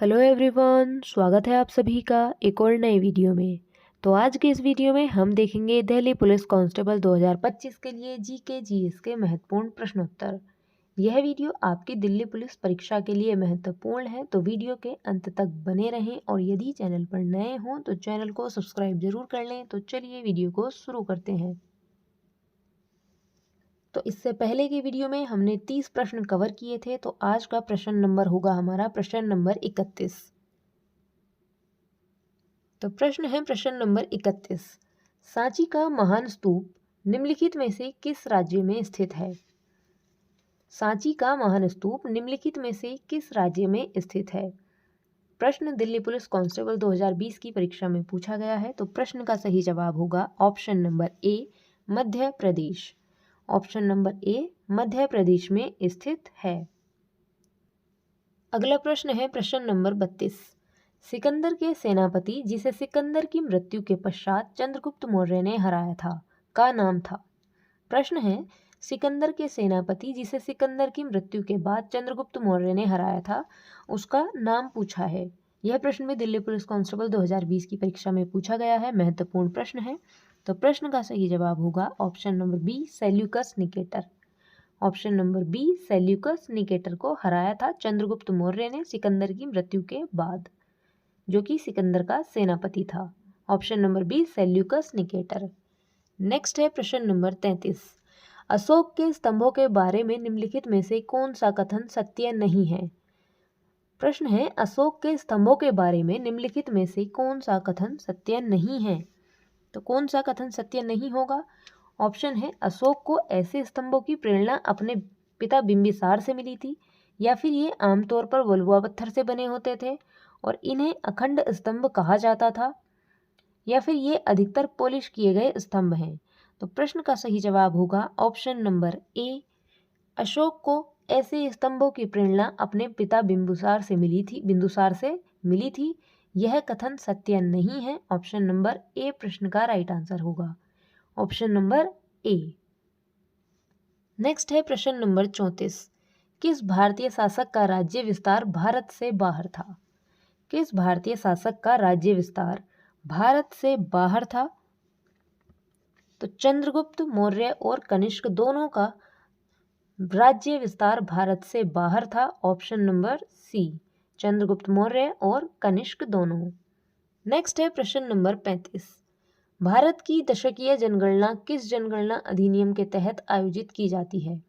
Hello everyone, स्वागत है आप सभी का एक और नए वीडियो में। तो आज के इस वीडियो में हम देखेंगे दिल्ली पुलिस कांस्टेबल 2025 के लिए जीके जीएस के महत्वपूर्ण प्रश्नोत्तर। यह वीडियो आपकी दिल्ली पुलिस परीक्षा के लिए महत्वपूर्ण है, तो वीडियो के अंत तक बने रहें और यदि चैनल पर नए हों तो चैनल को सब्सक्राइब जरूर कर लें। तो चलिए वीडियो को शुरू करते हैं। तो इससे पहले की वीडियो में हमने 30 प्रश्न कवर किए थे, तो आज का प्रश्न नंबर होगा हमारा प्रश्न नंबर 31। तो प्रश्न है प्रश्न नंबर 31। सांची का महान स्तूप निम्नलिखित में से किस राज्य में स्थित है? सांची का महान स्तूप निम्नलिखित में से किस राज्य में स्थित है? प्रश्न दिल्ली पुलिस कांस्टेबल 2020 की परीक्षा में पूछा गया है, तो प्रश्न का सही जवाब होगा option number A, Madhya Pradesh. Option number A Madhya Pradesh में स्थित है। अगला प्रश्न है प्रश्न नंबर 32। सिकंदर के सेनापति जिसे सिकंदर की मृत्यु के पश्चात चंद्रगुप्त मौर्य ने हराया था, का नाम था? प्रश्न है सिकंदर के सेनापति जिसे सिकंदर की मृत्यु के बाद चंद्रगुप्त मौर्य ने हराया था, उसका नाम पूछा है। यह प्रश्न भी दिल्ली पुलिस कांस्टेबल 2020 की परीक्षा में पूछा गया है, महत्वपूर्ण प्रश्न है। तो प्रश्न का सही जवाब होगा option number B, Seleucus Nicator. Option number B, Seleucus Nicator को हराया था चंद्रगुप्त मौर्य ने सिकंदर की मृत्यु के बाद, जो कि सिकंदर का सेनापति था। Option number B, Seleucus Nicator. Next है प्रश्न नंबर 33। अशोक के स्तंभों के बारे में निम्नलिखित में से कौन सा कथन सत्य नहीं है? प्रश्न है अशोक के स्तंभों के बारे में निम्नलिखित में से कौन सा कथन सत्य नहीं है? तो कौन सा कथन सत्य नहीं होगा? ऑप्शन है अशोक को ऐसे स्तंभों की प्रेरणा अपने पिता बिंबिसार से मिली थी, या फिर ये आमतौर पर वल्लुआ पत्थर से बने होते थे और इन्हें अखंड स्तंभ कहा जाता था, या फिर ये अधिकतर पॉलिश किए गए स्तंभ हैं। तो प्रश्न का सही जवाब होगा ऑप्शन नंबर ए, अशोक को ऐसे स्तंभों की प्रेरणा अपने पिता बिंदुसार से मिली थी। यह कथन सत्य नहीं है। ऑप्शन नंबर ए प्रश्न का राइट आंसर होगा, ऑप्शन नंबर ए। नेक्स्ट है प्रश्न नंबर 34। किस भारतीय शासक का राज्य विस्तार भारत से बाहर था? किस भारतीय शासक का राज्य विस्तार भारत से बाहर था? तो चंद्रगुप्त मौर्य और कनिष्क दोनों का राज्य विस्तार भारत से बाहर था। Option number C, Chandragupta Maurya और कनिष्क दोनों। नेक्स्ट है प्रश्न नंबर 35। भारत की दशकीय जनगणना किस जनगणना अधिनियम के तहत आयोजित की जाती है?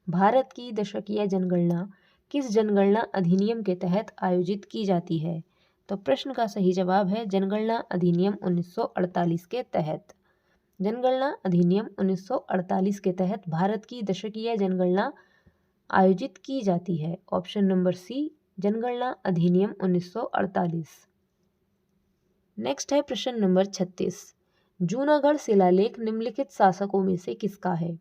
भारत की दशकीय जनगणना किस जनगणना अधिनियम के तहत आयोजित की जाती है? तो प्रश्न का सही जवाब है जनगणना अधिनियम 1948 के तहत। जनगणना अधिनियम 1948 के तहत भारत की दशकीय जनगणना आयोजित की जाती है। ऑप्शन नंबर सी, जनगणना अधिनियम 1948। नेक्स्ट है प्रश्न नंबर 36। जूनागढ़ शिलालेख निम्नलिखित शासकों में से किसका है?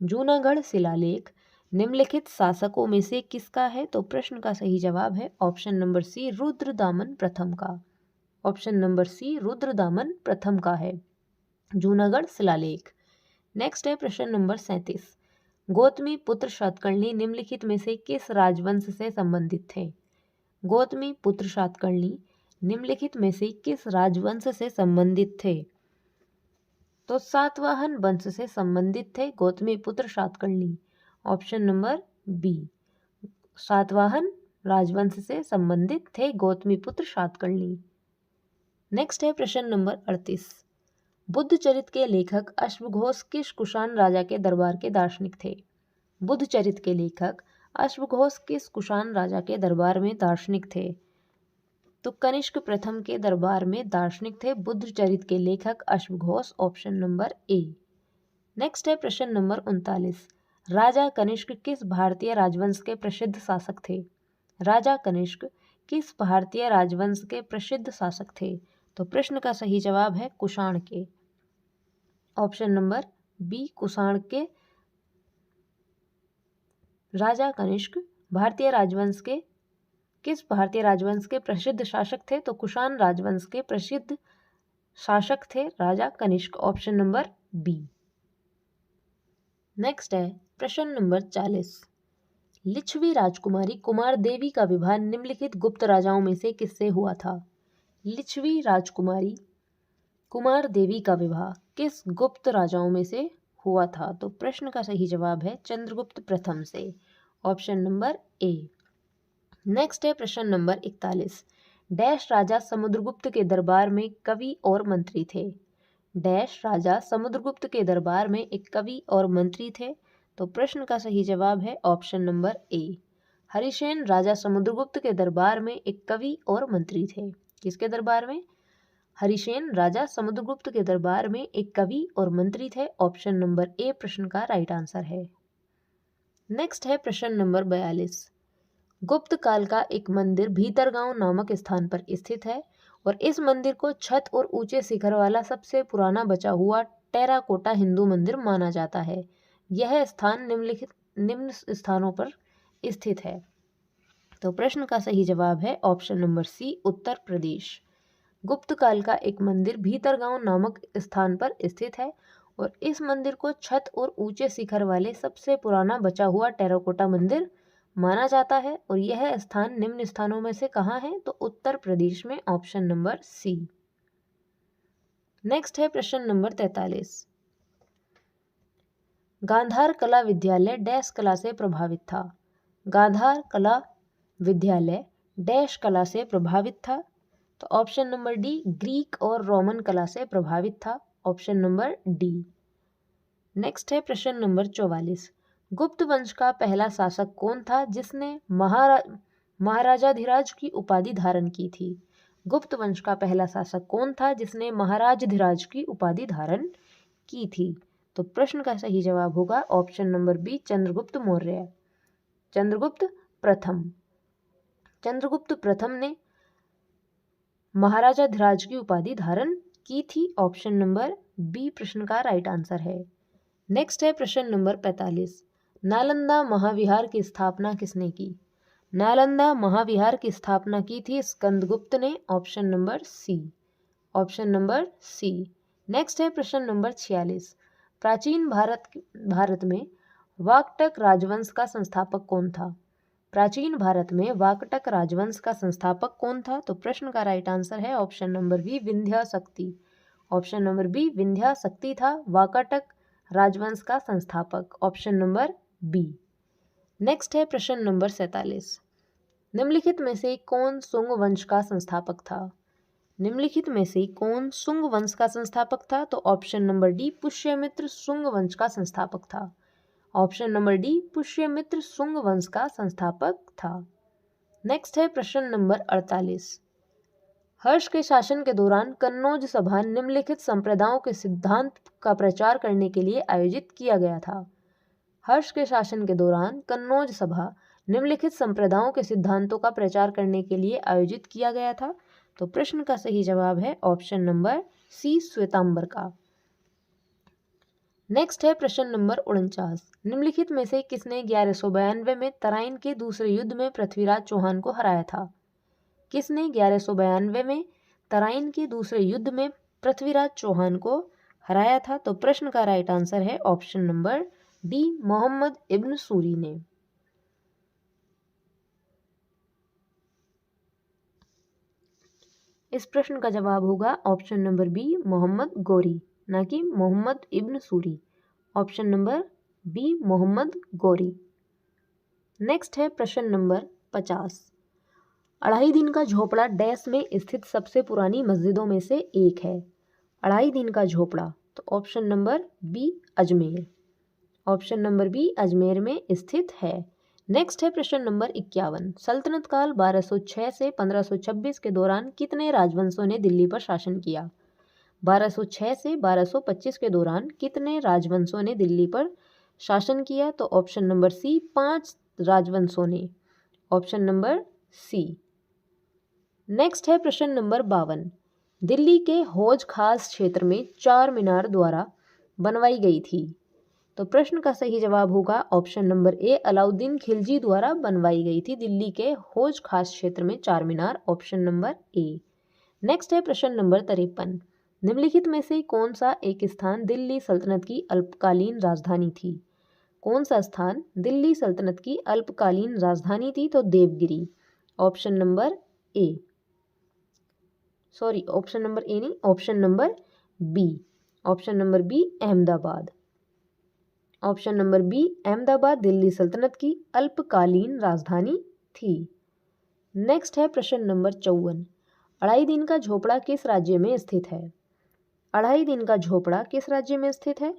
जूनागढ़ शिलालेख निम्नलिखित शासकों में से किसका है? तो प्रश्न का सही जवाब है ऑप्शन नंबर सी, रुद्रदामन प्रथम का। ऑप्शन नंबर सी, रुद्रदामन प्रथम का है जूनागढ़ शिलालेख। नेक्स्ट है प्रश्न नंबर 37। गौतमी पुत्र सातकर्णी निम्नलिखित में से किस राजवंश से संबंधित थे? गौतमी पुत्र सातकर्णी निम्नलिखित में से किस राजवंश से संबंधित थे? तो सातवाहन वंश से संबंधित थे Gautamiputra Satakarni. Option number B, Satavahana राजवंश से संबंधित थे गौतमी पुत्र सातकर्णी। नेक्स्ट है प्रश्न नंबर 38। बुद्ध चरित के लेखक अश्वघोष किस कुषाण राजा के दरबार के दार्शनिक थे? बुद्ध चरित के लेखक अश्वघोष किस कुषाण राजा के दरबार में दार्शनिक थे? तो कनिष्क प्रथम के दरबार में दार्शनिक थे बुद्ध चरित के लेखक अश्वघोष। Option number A. नेक्स्ट है प्रश्न नंबर 39। राजा कनिष्क किस भारतीय राजवंश के प्रसिद्ध शासक थे? राजा कनिष्क किस भारतीय राजवंश के प्रसिद्ध शासक थे? तो प्रश्न का सही जवाब है कुषाण के। ऑप्शन नंबर बी, कुषाण के राजा कनिष्क भारतीय राजवंश के किस भारतीय राजवंश के प्रसिद्ध शासक थे? तो कुषाण राजवंश के प्रसिद्ध शासक थे राजा Kanishka. Option number B. Next है प्रश्न नंबर 40। लिच्छवी राजकुमारी कुमार देवी का विवाह निम्नलिखित गुप्त राजाओं में से किससे हुआ था? लिच्छवी राजकुमारी कुमार देवी का विवाह किस गुप्त राजाओं में से हुआ था? तो प्रश्न का सही जवाब है चंद्रगुप्त प्रथम से, ऑप्शन नंबर ए। नेक्स्ट है प्रश्न नंबर 41। डैश राजा समुद्रगुप्त के दरबार में कवि और मंत्री थे। डैश राजा समुद्रगुप्त के दरबार में एक कवि और मंत्री थे। तो प्रश्न का सही जवाब है ऑप्शन नंबर ए। हरिसेन राजा समुद्रगुप्त के दरबार में एक कवि और मंत्री थे। किसके दरबार में? हरिसेन राजा समुद्रगुप्त के दरबार में एक कवि और मंत्री थे। ऑप्शन नंबर ए प्रश्न का राइट आंसर है। नेक्स्ट है प्रश्न नंबर 42। गुप्त काल का एक मंदिर भीतरगांव नामक स्थान पर स्थित है और इस मंदिर को छत और ऊंचे शिखर वाला सबसे पुराना बचा हुआ टेराकोटा हिंदू मंदिर माना जाता है। यह स्थान निम्न स्थानों पर स्थित है। तो प्रश्न का सही जवाब है ऑप्शन नंबर सी, उत्तर प्रदेश। गुप्त काल का एक मंदिर भीतरगांव नामक स्थान पर स्थित है और इस मंदिर को छत और ऊंचे शिखर वाले सबसे पुराना बचा हुआ टेराकोटा मंदिर माना जाता है और यह स्थान निम्न स्थानों में से कहाँ है? तो उत्तर प्रदेश में, ऑप्शन नंबर सी। नेक्स्ट है प्रश्न नंबर 43। गांधार कला विद्यालय डैश कला से प्रभावित था। गांधार कला विद्यालय डैश कला से प्रभावित था। तो ऑप्शन नंबर डी, ग्रीक और रोमन कला से प्रभावित था। Option number D. नेक्स्ट है प्रश्न नंबर 44। गुप्त वंश का पहला शासक कौन था जिसने महाराजाधिराज की उपाधि धारण की थी? गुप्त वंश का पहला शासक कौन था जिसने महाराजाधिराज की उपाधि धारण की थी? तो प्रश्न का सही जवाब होगा option number B, Chandragupta Maurya. Chandragupta प्रथम। चंद्रगुप्त प्रथम ने महाराजाधिराज की उपाधि धारण की थी। ऑप्शन नंबर बी प्रश्न का राइट आंसर है। नेक्स्ट है प्रश्न नंबर 45। नालंदा महाविहार की स्थापना किसने की? नालंदा महाविहार की स्थापना की थी स्कंदगुप्त ने। Option number C, option number C. Next है प्रश्न नंबर 46। प्राचीन भारत में वाकटक राजवंश का संस्थापक कौन था? प्राचीन भारत में वाकटक राजवंश का संस्थापक कौन था? तो प्रश्न का राइट आंसर है option number B, Vindhyashakti. Option number B, Vindhyashakti था वाकटक राजवंश का संस्थापक। Option number B. नेक्स्ट है प्रश्न नंबर 47। निम्नलिखित में से कौन सुंग वंश का संस्थापक था? निम्नलिखित में से कौन सुंग वंश का संस्थापक था? तो ऑप्शन नंबर डी, पुष्यमित्र सुंग वंश का संस्थापक था। ऑप्शन नंबर डी, पुष्यमित्र सुंग वंश का संस्थापक था। नेक्स्ट है प्रश्न नंबर 48। हर्ष के शासन के दौरान कन्नौज सभा निम्नलिखित संप्रदायों के सिद्धांत का प्रचार करने के लिए आयोजित किया गया था। हर्ष के शासन के दौरान कन्नौज सभा निम्नलिखित संप्रदायों के सिद्धांतों का प्रचार करने के लिए आयोजित किया गया था। तो प्रश्न का सही जवाब है ऑप्शन नंबर सी, श्वेतांबर का। नेक्स्ट है प्रश्न नंबर 49। निम्नलिखित में से किसने 1192 में तराइन के दूसरे युद्ध में पृथ्वीराज चौहान को हराया था? किसने 1192 में तराइन के दूसरे युद्ध में पृथ्वीराज चौहान को हराया था? तो प्रश्न का राइट आंसर है option number D, Mohammad Ibn Suri ने। इस प्रश्न का जवाब होगा option number B, Mohammad Ghori, ना कि Mohammad Ibn Suri. Option number B, Mohammad Ghori. Next है प्रश्न नंबर 50। अढ़ाई दिन का झोपड़ा डैश में स्थित सबसे पुरानी मस्जिदों में से एक है। अढ़ाई दिन का झोपड़ा, तो option number B, Ajmer. Option number B, Ajmer में स्थित है। नेक्स्ट है प्रश्न नंबर 51। सल्तनत काल 1206 से 1526 के दौरान कितने राजवंशों ने दिल्ली पर शासन किया? 1206 से 1225 के दौरान कितने राजवंशों ने दिल्ली पर शासन किया? तो ऑप्शन नंबर सी, 5 राजवंशों ने। Option number C. नेक्स्ट है प्रश्न नंबर 52। दिल्ली के हौज खास क्षेत्र में चार मीनार द्वारा बनवाई गई थी। तो प्रश्न का सही जवाब होगा ऑप्शन नंबर ए, अलाउद्दीन खिलजी द्वारा बनवाई गई थी दिल्ली के हौज खास क्षेत्र में Char Minar. Option number A. Next है प्रश्न नंबर 53। निम्नलिखित में से कौन सा एक स्थान दिल्ली सल्तनत की अल्पकालीन राजधानी थी? कौन सा स्थान दिल्ली सल्तनत की अल्पकालीन राजधानी थी? तो Devagiri. Option number A, sorry option number A नहीं, option number B. Option number B Ahmedabad. Option number B Ahmedabad Delhi सल्तनत की अल्पकालीन राजधानी थी। नेक्स्ट है प्रश्न नंबर 54। अढ़ाई दिन का झोपड़ा किस राज्य में स्थित है? अढ़ाई दिन का झोपड़ा किस राज्य में स्थित है?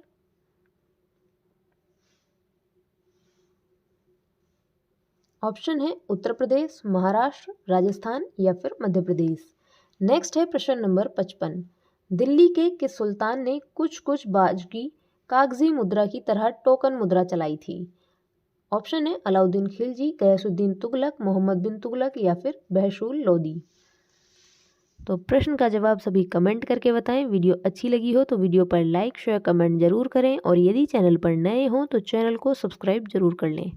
ऑप्शन है उत्तर प्रदेश, महाराष्ट्र, राजस्थान या फिर मध्य प्रदेश। नेक्स्ट है प्रश्न नंबर 55। दिल्ली के किस सुल्तान ने कुछ कुछ बाज की कागजी मुद्रा की तरह टोकन मुद्रा चलाई थी? ऑप्शन है अलाउद्दीन खिलजी, गयासुद्दीन तुगलक, मोहम्मद बिन तुगलक या फिर बहशूल लोदी। तो प्रश्न का जवाब सभी कमेंट करके बताएं। वीडियो अच्छी लगी हो तो वीडियो पर लाइक शेयर कमेंट जरूर करें और यदि चैनल पर नए हो तो चैनल को सब्सक्राइब जरूर कर लें।